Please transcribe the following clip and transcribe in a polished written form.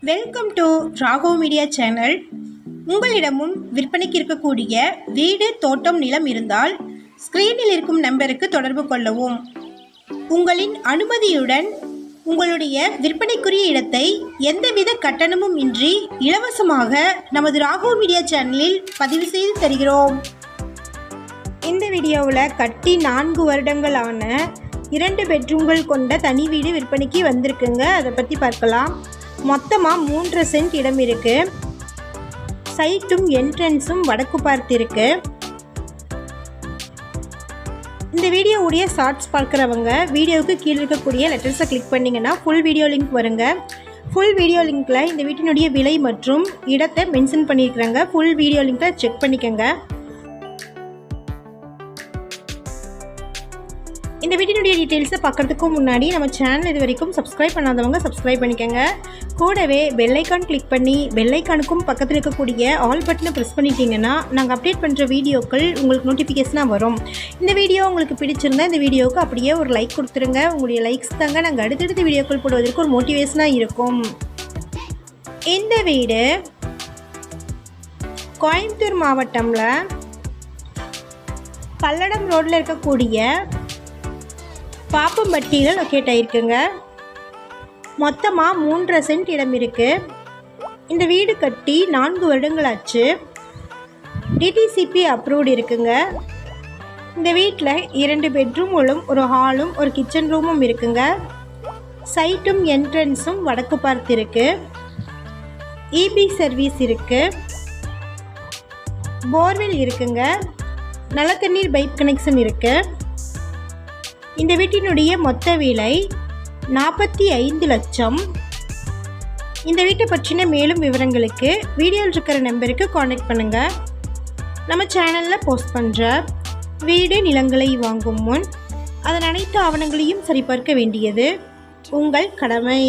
Welcome to Raghav media channel. உங்களிடமும் விற்பனைக்கு இருக்கக்கூடிய வீடு, தோட்டம், நிலம் இருந்தால் ஸ்க்ரீனில் இருக்கும் நம்பருக்கு தொடர்பு கொள்ளவும். உங்களின் அனுமதியுடன் உங்களுடைய விற்பனைக்குரிய இடத்தை எந்தவித கட்டணமும் இன்றி இலவசமாக நமது ராகவ் மீடியா சேனலில் பதிவு செய்து தருகிறோம். இந்த வீடியோவில் கட்டி 4 வருடங்களான 2 பெட்ரூம்கள் கொண்ட தனி வீடு விற்பனைக்கு வந்திருக்குங்க. அதை பற்றி பார்க்கலாம். மொத்தமாக 3 சென்ட் இடம் இருக்குது. சைட்டும் என்ட்ரன்ஸும் வடக்கு பார்த்து இருக்கு. இந்த வீடியோவுடைய ஷார்ட்ஸ் பார்க்குறவங்க வீடியோவுக்கு கீழே இருக்கக்கூடிய லெட்டர்ஸை கிளிக் பண்ணிங்கன்னா ஃபுல் வீடியோ லிங்க் வருங்க. ஃபுல் வீடியோ லிங்க்கில் இந்த வீட்டினுடைய விலை மற்றும் இடத்தை மென்ஷன் பண்ணியிருக்கிறாங்க. ஃபுல் வீடியோ லிங்க்கை செக் பண்ணிக்கோங்க. இந்த வீடியோடைய டீட்டெயில்ஸை பார்க்குறதுக்கு முன்னாடி நம்ம சேனல் இது வரைக்கும் சப்ஸ்கிரைப் பண்ணாதவங்க சப்ஸ்கிரைப் பண்ணிக்கோங்க. கூடவே பெல்லைக்கான் கிளிக் பண்ணி பெல்லைக்கானுக்கும் பக்கத்தில் இருக்கக்கூடிய ஆல் பட்டனை ப்ரெஸ் பண்ணிட்டீங்கன்னா நாங்கள் அப்டேட் பண்ணுற வீடியோக்கள் உங்களுக்கு நோட்டிஃபிகேஷனாக வரும். இந்த வீடியோ உங்களுக்கு பிடிச்சிருந்தா இந்த வீடியோவுக்கு அப்படியே ஒரு லைக் கொடுத்துருங்க. உங்களுடைய லைக்ஸ் தாங்க நாங்கள் அடுத்தடுத்த வீடியோக்கள் போடுவதற்கு ஒரு மோட்டிவேஷனாக இருக்கும். இந்த வீடு கோயம்புத்தூர் மாவட்டமில் பல்லடம் ரோட்டில் இருக்கக்கூடிய பாப்பம்பட்டியில் லொக்கேட் ஆகிருக்குங்க. மொத்தமாக 3 சென்ட் இடம் இருக்குது. இந்த வீடு கட்டி 4 வருடங்கள் ஆச்சு. டிடிசிபி அப்ரூவ்டு இருக்குங்க. இந்த வீட்டில் 2 பெட்ரூம்களும் ஒரு ஹாலும் ஒரு கிச்சன் ரூமும் இருக்குங்க. சைட்டும் என்ட்ரன்ஸும் வடக்கு பார்த்து இருக்குது. இபி சர்வீஸ் இருக்குது. போர்வெல் இருக்குங்க. நல்ல தண்ணீர் பைப் கனெக்ஷன் இருக்குது. இந்த வீட்டினுடைய மொத்த விலை 45 லட்சம். இந்த வீட்டை பற்றின மேலும் விவரங்களுக்கு வீடியோவில் இருக்கிற நம்பருக்கு காண்டாக்ட் பண்ணுங்கள். நம்ம சேனலில் போஸ்ட் பண்ணுற வீடு, நிலங்களை வாங்கும் முன் அதன் அனைத்து ஆவணங்களையும் சரிபார்க்க வேண்டியது உங்கள் கடமை.